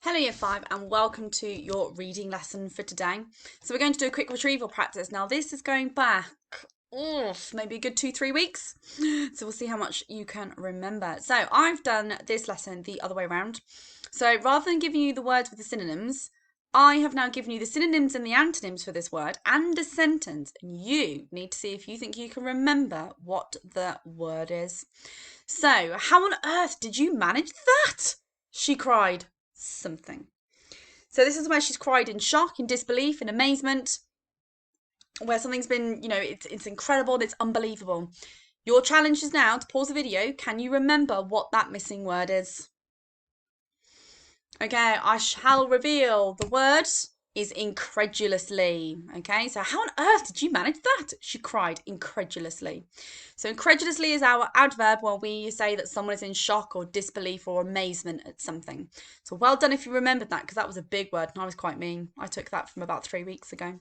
Hello Year 5 and welcome to your reading lesson for today. So we're going to do a quick retrieval practice. Now this is going back maybe a good 2-3 weeks. So we'll see how much you can remember. So I've done this lesson the other way around. So rather than giving you the words with the synonyms, I have now given you the synonyms and the antonyms for this word and a sentence. And you need to see if you think you can remember what the word is. So how on earth did you manage that? She cried. Something. So this is where she's cried in shock, in disbelief, in amazement, where something's been, it's incredible and it's unbelievable. Your challenge is now to pause the video. Can you remember what that missing word is? Okay, I shall reveal. The word is incredulously. Okay, so how on earth did you manage that? She cried incredulously. So incredulously is our adverb where we say that someone is in shock or disbelief or amazement at something. So well done if you remembered that, because that was a big word and I was quite mean. I took that from about 3 weeks ago.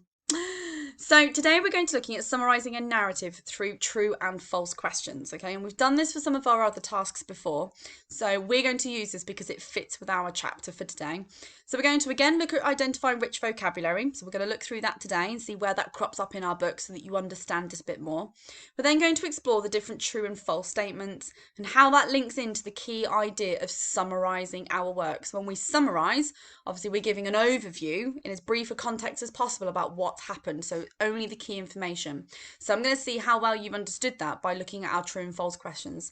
So today we're going to be looking at summarising a narrative through true and false questions, okay? And we've done this for some of our other tasks before. So we're going to use this because it fits with our chapter for today. So we're going to again look at identifying rich vocabulary. So we're going to look through that today and see where that crops up in our book so that you understand it a bit more. We're then going to explore the different true and false statements and how that links into the key idea of summarising our work. So when we summarise, obviously we're giving an overview in as brief a context as possible about what's happened. So only the key information. So I'm going to see how well you've understood that by looking at our true and false questions.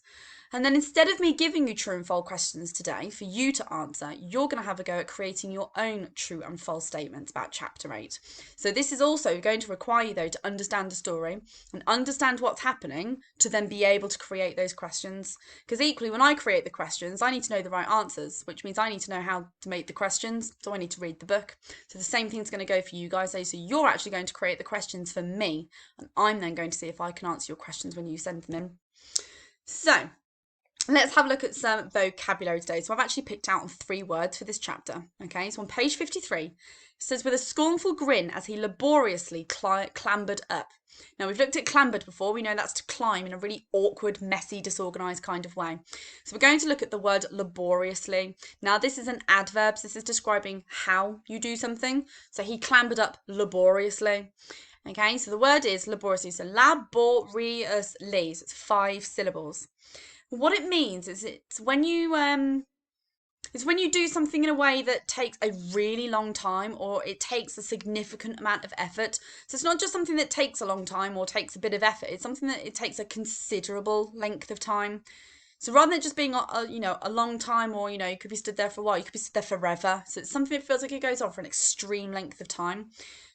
And then instead of me giving you true and false questions today for you to answer, you're going to have a go at creating your own true and false statements about chapter 8. So this is also going to require you though to understand the story and understand what's happening to then be able to create those questions. Because equally when I create the questions, I need to know the right answers, which means I need to know how to make the questions. So I need to read the book. So the same thing's going to go for you guys. So you're actually going to create the questions for me and I'm then going to see if I can answer your questions when you send them in. So let's have a look at some vocabulary today. So I've actually picked out 3 words for this chapter. Okay, so on page 53, it says, with a scornful grin as he laboriously clambered up. Now we've looked at clambered before. We know that's to climb in a really awkward, messy, disorganised kind of way. So we're going to look at the word laboriously. Now this is an adverb. So this is describing how you do something. So he clambered up laboriously. Okay, so the word is laboriously. So laboriously. So it's 5 syllables. What it means is it's when you do something in a way that takes a really long time or it takes a significant amount of effort. So it's not just something that takes a long time or takes a bit of effort. It's something that it takes a considerable length of time. So rather than just being a long time or you could be stood there for a while, you could be stood there forever. So it's something that feels like it goes on for an extreme length of time.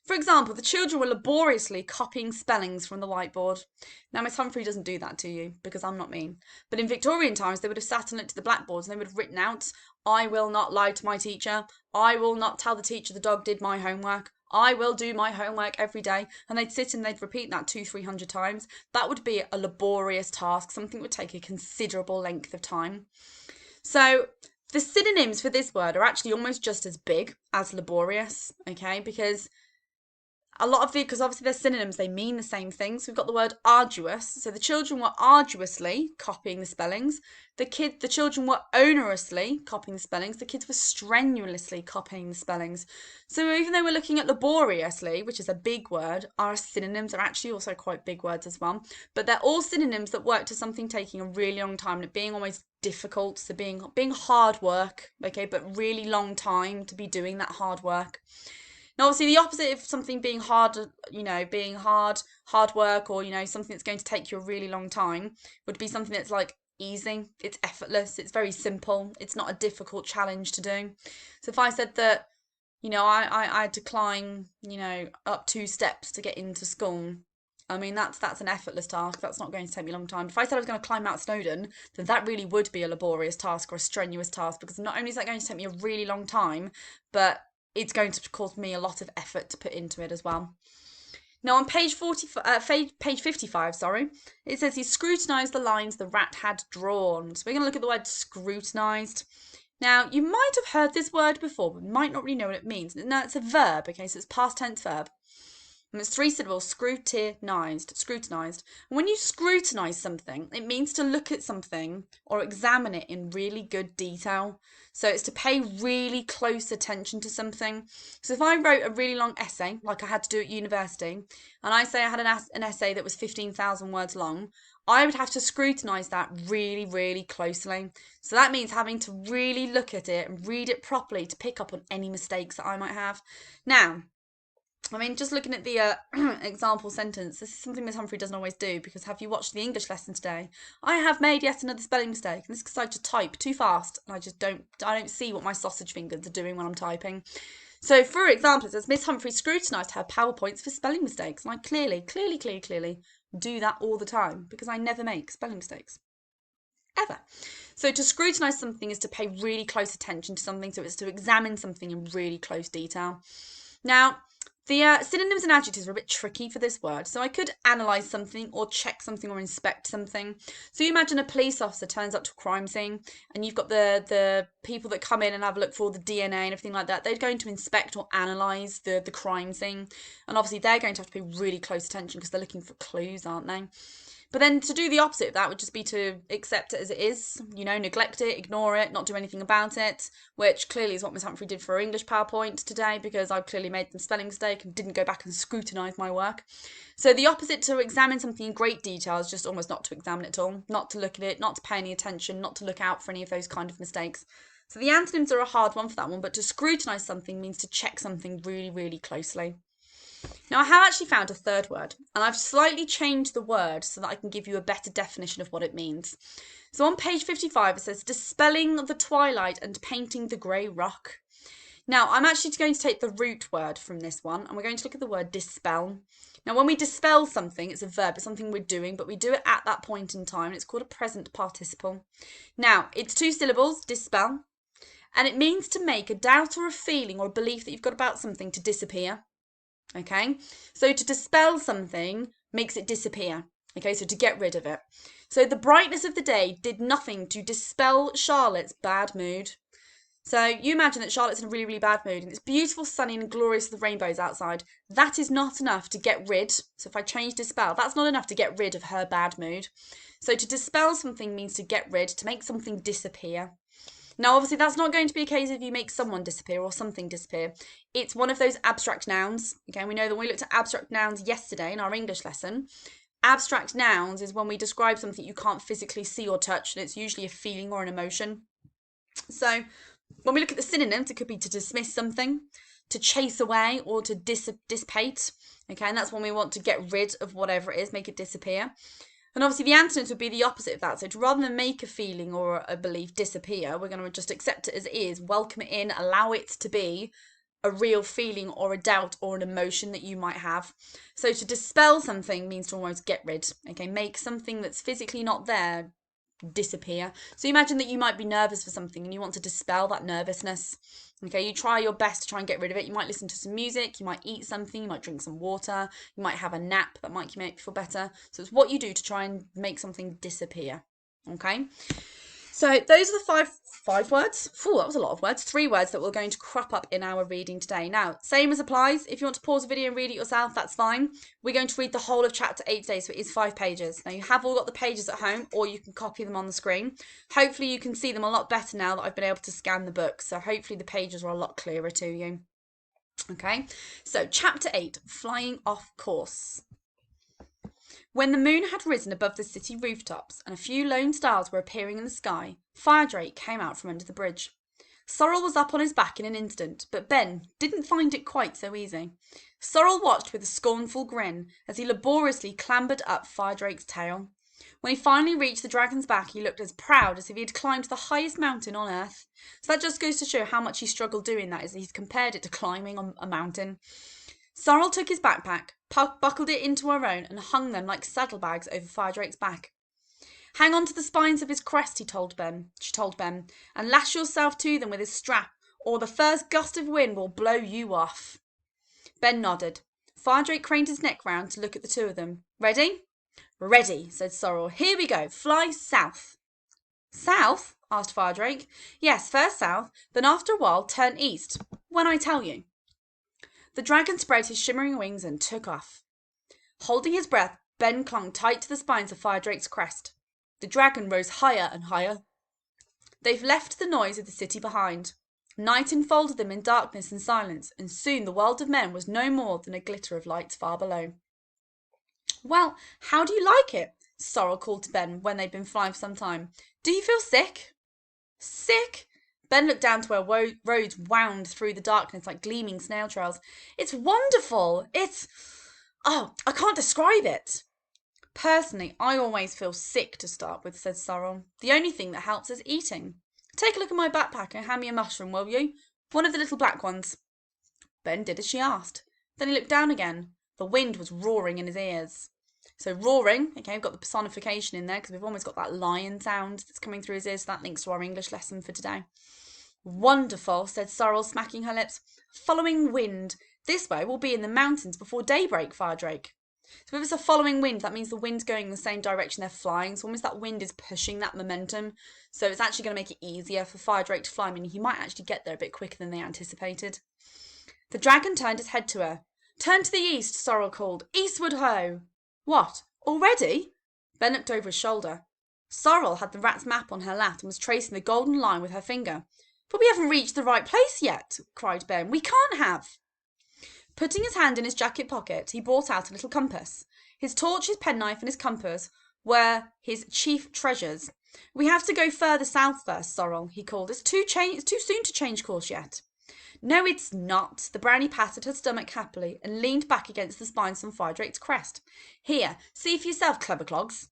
For example, the children were laboriously copying spellings from the whiteboard. Now, Miss Humphrey doesn't do that to you because I'm not mean. But in Victorian times, they would have sat and looked at the blackboards and they would have written out, I will not lie to my teacher. I will not tell the teacher the dog did my homework. I will do my homework every day. And they'd sit and they'd repeat that 200-300 times. That would be a laborious task. Something would take a considerable length of time. So the synonyms for this word are actually almost just as big as laborious, okay? Because because obviously they're synonyms, they mean the same thing. So we've got the word arduous. So the children were arduously copying the spellings. The children were onerously copying the spellings. The kids were strenuously copying the spellings. So even though we're looking at laboriously, which is a big word, our synonyms are actually also quite big words as well. But they're all synonyms that work to something taking a really long time and it being almost difficult. So being hard work, okay, but really long time to be doing that hard work. Now, obviously, the opposite of something being hard, being hard work or, something that's going to take you a really long time would be something that's like easy. It's effortless. It's very simple. It's not a difficult challenge to do. So if I said that, I had to climb, up 2 steps to get into school, I mean, that's an effortless task. That's not going to take me a long time. If I said I was going to climb Mount Snowdon, then that really would be a laborious task or a strenuous task because not only is that going to take me a really long time, but it's going to cause me a lot of effort to put into it as well. Now on page 55, it says he scrutinised the lines the rat had drawn. So we're going to look at the word scrutinised. Now you might have heard this word before, but might not really know what it means. Now it's a verb, okay, so it's past tense verb. And it's 3 syllables, scrutinised, scrutinised. And when you scrutinise something, it means to look at something or examine it in really good detail. So it's to pay really close attention to something. So if I wrote a really long essay, like I had to do at university, and I say I had an essay that was 15,000 words long, I would have to scrutinise that really, really closely. So that means having to really look at it and read it properly to pick up on any mistakes that I might have. Now, I mean, just looking at the example sentence, this is something Miss Humphrey doesn't always do, because have you watched the English lesson today? I have made yet another spelling mistake, and this is because I just type too fast, and I don't see what my sausage fingers are doing when I'm typing. So, for example, it says Miss Humphrey scrutinised her PowerPoints for spelling mistakes, and I clearly do that all the time, because I never make spelling mistakes. Ever. So to scrutinise something is to pay really close attention to something, so it's to examine something in really close detail. Now, the synonyms and adjectives are a bit tricky for this word. So I could analyse something or check something or inspect something. So you imagine a police officer turns up to a crime scene and you've got the people that come in and have a look for all the DNA and everything like that. They're going to inspect or analyse the crime scene. And obviously they're going to have to pay really close attention because they're looking for clues, aren't they? But then to do the opposite of that would just be to accept it as it is, neglect it, ignore it, not do anything about it, which clearly is what Miss Humphrey did for her English PowerPoint today, because I clearly made the spelling mistake and didn't go back and scrutinise my work. So the opposite to examine something in great detail is just almost not to examine it at all, not to look at it, not to pay any attention, not to look out for any of those kind of mistakes. So the antonyms are a hard one for that one, but to scrutinise something means to check something really, really closely. Now, I have actually found a third word, and I've slightly changed the word so that I can give you a better definition of what it means. So on page 55, it says, dispelling the twilight and painting the grey rock. Now, I'm actually going to take the root word from this one, and we're going to look at the word dispel. Now, when we dispel something, it's a verb, it's something we're doing, but we do it at that point in time, and it's called a present participle. Now, it's 2 syllables, dispel, and it means to make a doubt or a feeling or a belief that you've got about something to disappear. Okay, so to dispel something makes it disappear. Okay, so to get rid of it. So the brightness of the day did nothing to dispel Charlotte's bad mood. So you imagine that Charlotte's in a really, really bad mood and it's beautiful, sunny and glorious with the rainbows outside. That is not enough to get rid. So if I change dispel, that's not enough to get rid of her bad mood. So to dispel something means to get rid, to make something disappear. Now, obviously, that's not going to be a case if you make someone disappear or something disappear. It's one of those abstract nouns. Okay, we know that we looked at abstract nouns yesterday in our English lesson. Abstract nouns is when we describe something you can't physically see or touch, and it's usually a feeling or an emotion. So when we look at the synonyms, it could be to dismiss something, to chase away, or to dissipate. Okay, and that's when we want to get rid of whatever it is, make it disappear. And obviously the antonyms would be the opposite of that. So to rather than make a feeling or a belief disappear, we're going to just accept it as it is, welcome it in, allow it to be a real feeling or a doubt or an emotion that you might have. So to dispel something means to almost get rid. Okay, make something that's physically not there disappear. So imagine that you might be nervous for something and you want to dispel that nervousness. Okay, you try your best to try and get rid of it. You might listen to some music, you might eat something, you might drink some water, you might have a nap that might make you feel better. So it's what you do to try and make something disappear. Okay, so those are the five words. That was a lot of words. 3 words that we're going to crop up in our reading today. Now, same as applies. If you want to pause the video and read it yourself, that's fine. We're going to read the whole of chapter 8 today, so it is 5 pages. Now, you have all got the pages at home, or you can copy them on the screen. Hopefully, you can see them a lot better now that I've been able to scan the book. So hopefully the pages are a lot clearer to you. Okay, so chapter 8, Flying Off Course. When the moon had risen above the city rooftops and a few lone stars were appearing in the sky, Firedrake came out from under the bridge. Sorrel was up on his back in an instant, but Ben didn't find it quite so easy. Sorrel watched with a scornful grin as he laboriously clambered up Firedrake's tail. When he finally reached the dragon's back, he looked as proud as if he had climbed the highest mountain on earth. So that just goes to show how much he struggled doing that, as he's compared it to climbing on a mountain. Sorrel took his backpack, buckled it into her own, and hung them like saddlebags over Firedrake's back. Hang on to the spines of his crest, she told Ben, and lash yourself to them with his strap, or the first gust of wind will blow you off. Ben nodded. Firedrake craned his neck round to look at the 2 of them. Ready? Ready, said Sorrel. Here we go. Fly south. South? Asked Firedrake. Yes, first south, then after a while turn east, when I tell you. The dragon spread his shimmering wings and took off. Holding his breath, Ben clung tight to the spines of Firedrake's crest. The dragon rose higher and higher. They've left the noise of the city behind. Night enfolded them in darkness and silence, and soon the world of men was no more than a glitter of lights far below. Well, how do you like it? Sorrel called to Ben when they'd been flying for some time. Do you feel sick? Sick? Ben looked down to where roads wound through the darkness like gleaming snail trails. It's wonderful. I can't describe it. Personally, I always feel sick to start with, said Sorrel. The only thing that helps is eating. Take a look at my backpack and hand me a mushroom, will you? One of the little black ones. Ben did as she asked. Then he looked down again. The wind was roaring in his ears. So roaring, okay, we've got the personification in there because we've almost got that lion sound that's coming through his ears. So that links to our English lesson for today. Wonderful, said Sorrel, smacking her lips. Following wind. This way we'll be in the mountains before daybreak, Firedrake. So if it's a following wind, that means the wind's going in the same direction they're flying. So almost that wind is pushing that momentum. So it's actually going to make it easier for Firedrake to fly. I mean, he might actually get there a bit quicker than they anticipated. The dragon turned his head to her. Turn to the east, Sorrel called. Eastward ho! What? Already? Ben looked over his shoulder. Sorrel had the rat's map on her lap and was tracing the golden line with her finger. But we haven't reached the right place yet, cried Ben. We can't have. Putting his hand in his jacket pocket, he brought out a little compass. His torch, his penknife, and his compass were his chief treasures. We have to go further south first, Sorrel, he called. It's too soon to change course yet. No, it's not. The brownie patted her stomach happily and leaned back against the spines on Firedrake's crest. Here, see for yourself, clever clogs.